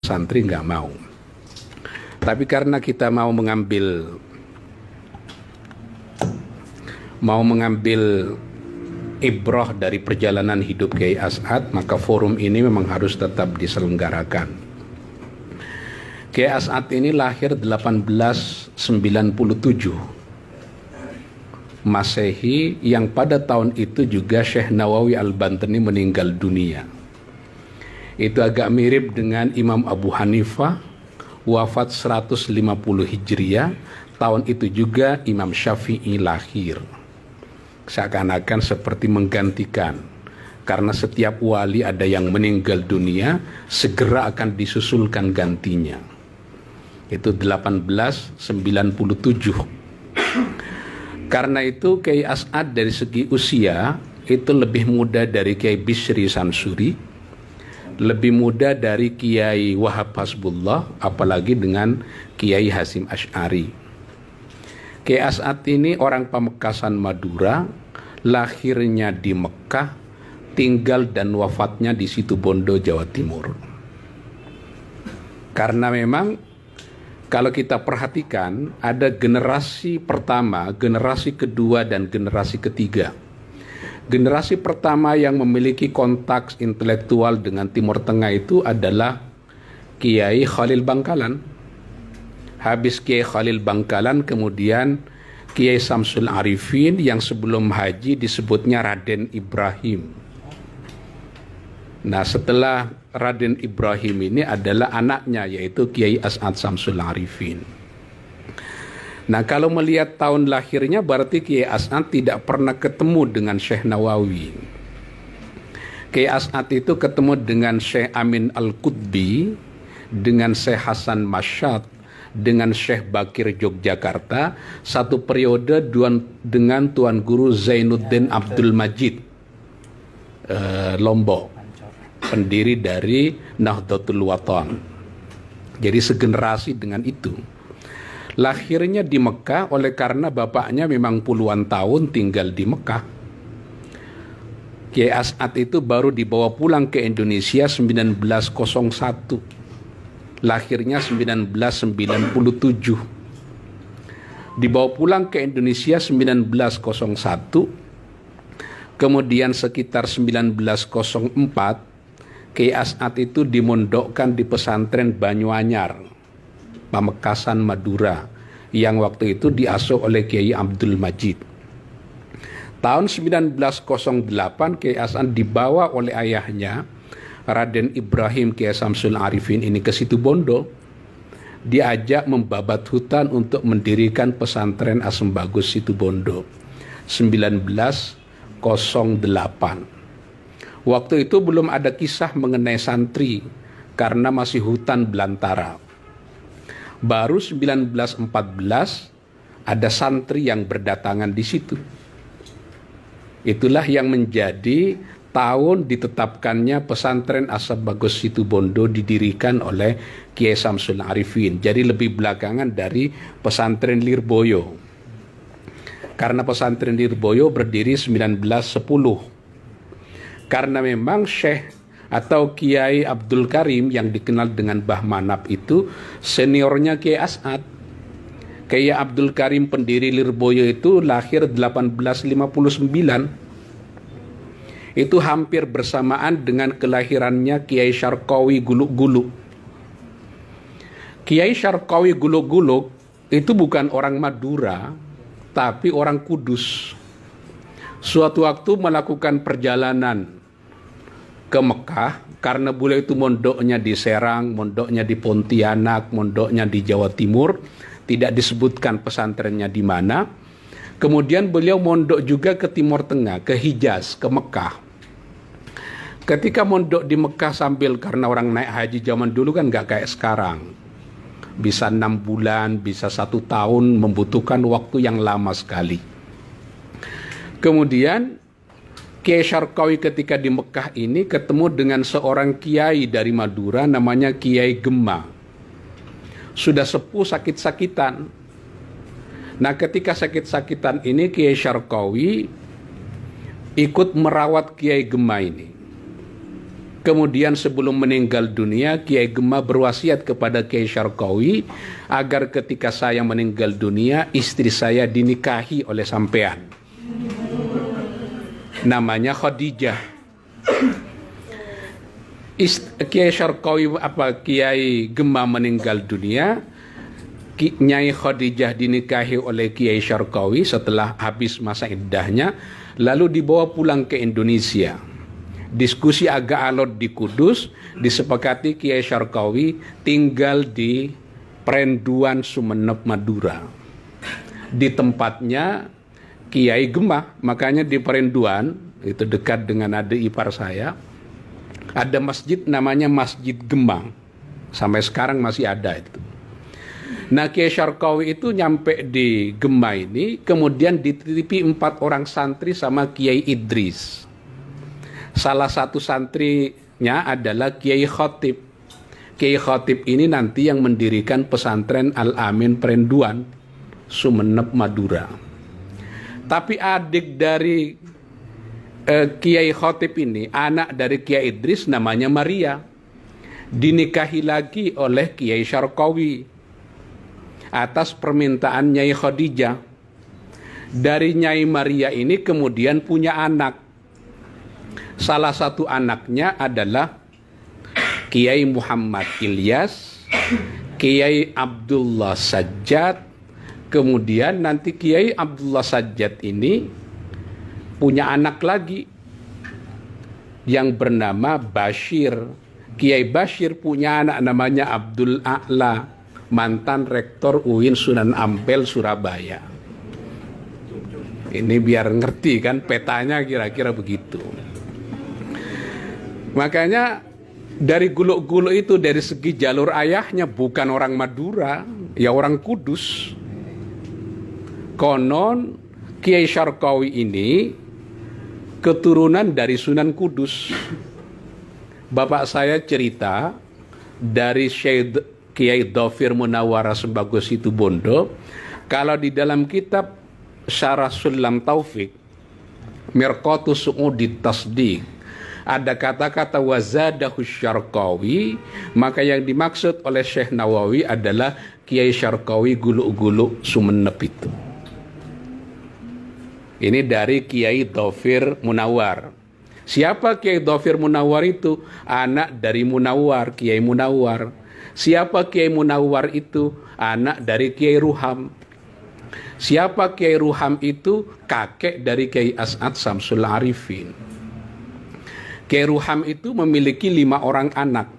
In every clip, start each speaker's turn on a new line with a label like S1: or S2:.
S1: santri nggak mau. Tapi karena kita mau mengambil ibrah dari perjalanan hidup Kiai As'ad, maka forum ini memang harus tetap diselenggarakan. Kiai As'ad ini lahir 1897 Masehi, yang pada tahun itu juga Syekh Nawawi Al-Bantani meninggal dunia. Itu agak mirip dengan Imam Abu Hanifah, wafat 150 Hijriah. Tahun itu juga Imam Syafi'i lahir. Seakan-akan seperti menggantikan, karena setiap wali ada yang meninggal dunia, segera akan disusulkan gantinya. Itu 1897. Karena itu Kiai As'ad dari segi usia itu lebih muda dari Kiai Bisri Sansuri, lebih muda dari Kiai Wahab Hasbullah, apalagi dengan Kiai Hasim Asy'ari. Kiai As'ad ini orang Pamekasan Madura, lahirnya di Mekah, tinggal dan wafatnya di Situbondo, Jawa Timur. Karena memang kalau kita perhatikan ada generasi pertama, generasi kedua, dan generasi ketiga. Generasi pertama yang memiliki kontak intelektual dengan Timur Tengah itu adalah Kiai Khalil Bangkalan. Habis Kiai Khalil Bangkalan, kemudian Kiai Samsul Arifin, yang sebelum haji disebutnya Raden Ibrahim. Nah, setelah Raden Ibrahim ini adalah anaknya, yaitu Kiai As'ad Samsul Arifin. Nah, kalau melihat tahun lahirnya, berarti Kiai As'ad tidak pernah ketemu dengan Syekh Nawawi. Kiai As'ad itu ketemu dengan Syekh Amin Al-Qutbi, dengan Syekh Hasan Masyad, dengan Syekh Bakir Yogyakarta, satu periode dengan Tuan Guru Zainuddin Abdul Majid Lombok, pendiri dari Nahdlatul Wathon. Jadi segenerasi dengan itu. Lahirnya di Mekah, oleh karena bapaknya memang puluhan tahun tinggal di Mekah. Kiai As'ad itu baru dibawa pulang ke Indonesia 1901. Lahirnya 1997. Dibawa pulang ke Indonesia 1901. Kemudian sekitar 1904, Kiai As'ad itu dimondokkan di pesantren Banyuanyar, Pamekasan Madura, yang waktu itu diasuh oleh Kiai Abdul Majid. Tahun 1908 Kiai As'ad dibawa oleh ayahnya Raden Ibrahim Kiai Samsul Arifin ini ke Situbondo. Diajak membabat hutan untuk mendirikan pesantren Asem Bagus Situbondo 1908. Waktu itu belum ada kisah mengenai santri karena masih hutan belantara. Baru 1914 ada santri yang berdatangan di situ. Itulah yang menjadi tahun ditetapkannya pesantren Asem Bagus Situbondo didirikan oleh Kiai Samsul Arifin. Jadi lebih belakangan dari pesantren Lirboyo. Karena pesantren Lirboyo berdiri 1910. Karena memang Syekh atau Kiai Abdul Karim yang dikenal dengan Bah Manap itu seniornya Kiai As'ad. Kiai Abdul Karim pendiri Lirboyo itu lahir 1859. Itu hampir bersamaan dengan kelahirannya Kiai Syarqawi Guluk-Guluk. Kiai Syarqawi Guluk-Guluk itu bukan orang Madura, tapi orang Kudus. Suatu waktu melakukan perjalanan ke Mekah, karena beliau itu mondoknya di Serang, mondoknya di Pontianak, mondoknya di Jawa Timur, tidak disebutkan pesantrennya di mana. Kemudian beliau mondok juga ke Timur Tengah, ke Hijaz, ke Mekah. Ketika mondok di Mekah sambil, karena orang naik haji zaman dulu kan nggak kayak sekarang, bisa 6 bulan, bisa 1 tahun, membutuhkan waktu yang lama sekali. Kemudian Kiai Syarqawi ketika di Mekah ini ketemu dengan seorang kiai dari Madura namanya Kiai Gemma. Sudah sepuh, sakit-sakitan. Nah, ketika sakit-sakitan ini Kiai Syarqawi ikut merawat Kiai Gemma ini. Kemudian sebelum meninggal dunia, Kiai Gemah berwasiat kepada Kiai Syarqawi agar ketika saya meninggal dunia, istri saya dinikahi oleh sampean. Namanya Khadijah. Kiai Syarqawi Kiai Gemah meninggal dunia, Nyai Khadijah dinikahi oleh Kiai Syarqawi setelah habis masa iddahnya, lalu dibawa pulang ke Indonesia. Diskusi agak alot di Kudus, disepakati Kiai Syarqawi tinggal di Perenduan Sumeneb, Madura. Di tempatnya Kiai Gemah, makanya di Perenduan, itu dekat dengan adik ipar saya, ada masjid namanya Masjid Gemah. Sampai sekarang masih ada itu. Nah, Kiai Syarqawi itu nyampe di Gemah ini, kemudian dititipi 4 orang santri sama Kiai Idris. Salah satu santrinya adalah Kiai Khotib. Kiai Khotib ini nanti yang mendirikan pesantren Al-Amin Perenduan, Sumeneb, Madura. Tapi adik dari Kiai Khotib ini, anak dari Kiai Idris, namanya Maria, dinikahi lagi oleh Kiai Syarqawi atas permintaan Nyai Khadijah. Dari Nyai Maria ini kemudian punya anak. Salah satu anaknya adalah Kiai Muhammad Ilyas, Kiai Abdullah Sajjad. Kemudian nanti Kiai Abdullah Sajjad ini punya anak lagi yang bernama Bashir. Kiai Bashir punya anak namanya Abdul A'la, mantan rektor UIN Sunan Ampel, Surabaya. Ini biar ngerti kan petanya, kira-kira begitu. Makanya dari Guluk-Guluk itu, dari segi jalur ayahnya bukan orang Madura, ya orang Kudus. Konon Kiai Syarqawi ini keturunan dari Sunan Kudus. Bapak saya cerita dari Syekh Kiai Dhafir Munawwarah Sembagus Situbondo, kalau di dalam kitab Syarah Sulam Taufik Mirqatus Su'udi Tasdiq ada kata-kata wazadahu Syarqawi, maka yang dimaksud oleh Syekh Nawawi adalah Kiai Syarqawi Guluk-Guluk Sumeneb itu. Ini dari Kiai Dhafir Munawwar. Siapa Kiai Dhafir Munawwar itu? Anak dari Munawwar, Kiai Munawwar. Siapa Kiai Munawwar itu? Anak dari Kiai Ruham. Siapa Kiai Ruham itu? Kakek dari Kiai As'ad Samsul Arifin. Kiai Ruham itu memiliki 5 orang anak.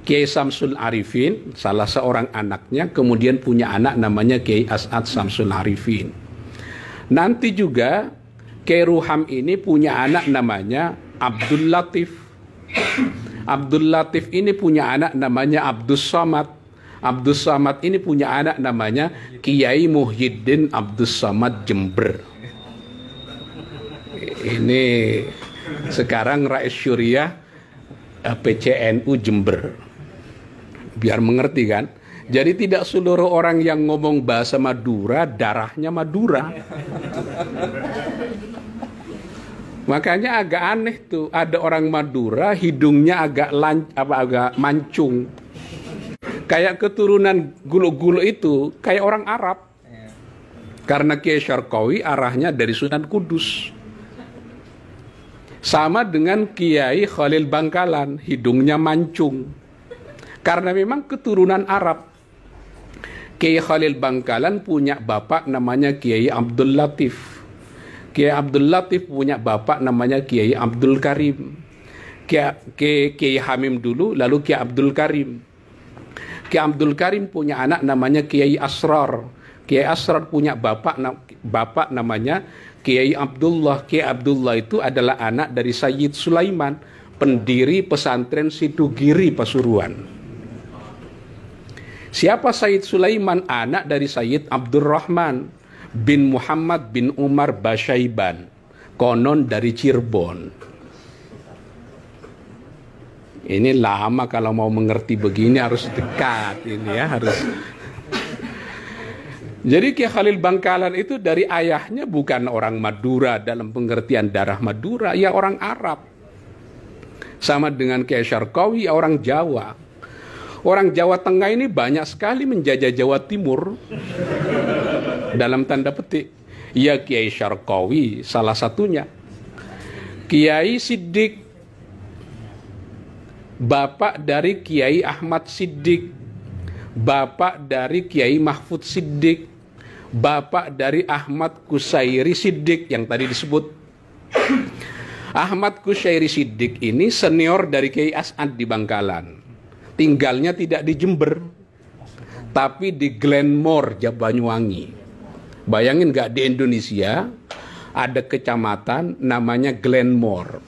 S1: Kiai Samsul Arifin salah seorang anaknya, kemudian punya anak namanya Kiai As'ad Samsul Arifin. Nanti juga Kiai Ruham ini punya anak namanya Abdul Latif. Abdul Latif ini punya anak namanya Abdus Samad. Abdus Samad ini punya anak namanya Kiai Muhyiddin Abdus Samad Jember. Ini sekarang Rais Syuriah PCNU Jember. Biar mengerti kan? Jadi tidak seluruh orang yang ngomong bahasa Madura darahnya Madura. Makanya agak aneh tuh, ada orang Madura hidungnya agak mancung. Kayak keturunan Guluk-Guluk itu kayak orang Arab. Karena Kiai Syarqawi arahnya dari Sunan Kudus. Sama dengan Kiai Khalil Bangkalan, hidungnya mancung. Karena memang keturunan Arab. Kiai Khalil Bangkalan punya bapak namanya Kiai Abdul Latif. Kiai Abdul Latif punya bapak namanya Kiai Abdul Karim. Kiai Hamim dulu, lalu Kiai Abdul Karim. Kiai Abdul Karim punya anak namanya Kiai Asrar. Kiai Asrar punya bapak namanya Kiai Abdullah. Kiai Abdullah itu adalah anak dari Sayyid Sulaiman, pendiri pesantren Sidugiri Pasuruan. Siapa Sayyid Sulaiman? Anak dari Sayyid Abdurrahman bin Muhammad bin Umar Basyaiban, konon dari Cirebon. Ini lama kalau mau mengerti begini, harus dekat ini ya, harus. Jadi Kiai Khalil Bangkalan itu dari ayahnya bukan orang Madura dalam pengertian darah Madura, ya orang Arab. Sama dengan Kiai Syarqawi, orang Jawa. Orang Jawa Tengah ini banyak sekali menjajah Jawa Timur. Dalam tanda petik. Ya, Kiai Syarqawi salah satunya. Kiai Siddiq, bapak dari Kiai Ahmad Siddiq, bapak dari Kiai Mahfud Siddiq, bapak dari Ahmad Kusairi Siddiq yang tadi disebut. Ahmad Kusairi Siddiq ini senior dari Kiai As'ad di Bangkalan. Tinggalnya tidak di Jember, tapi di Glenmore, Banyuwangi. Bayangin nggak, di Indonesia ada kecamatan namanya Glenmore.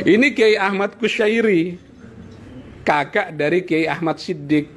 S1: Ini Kiai Ahmad Kusairi, kakak dari Kiai Ahmad Siddiq.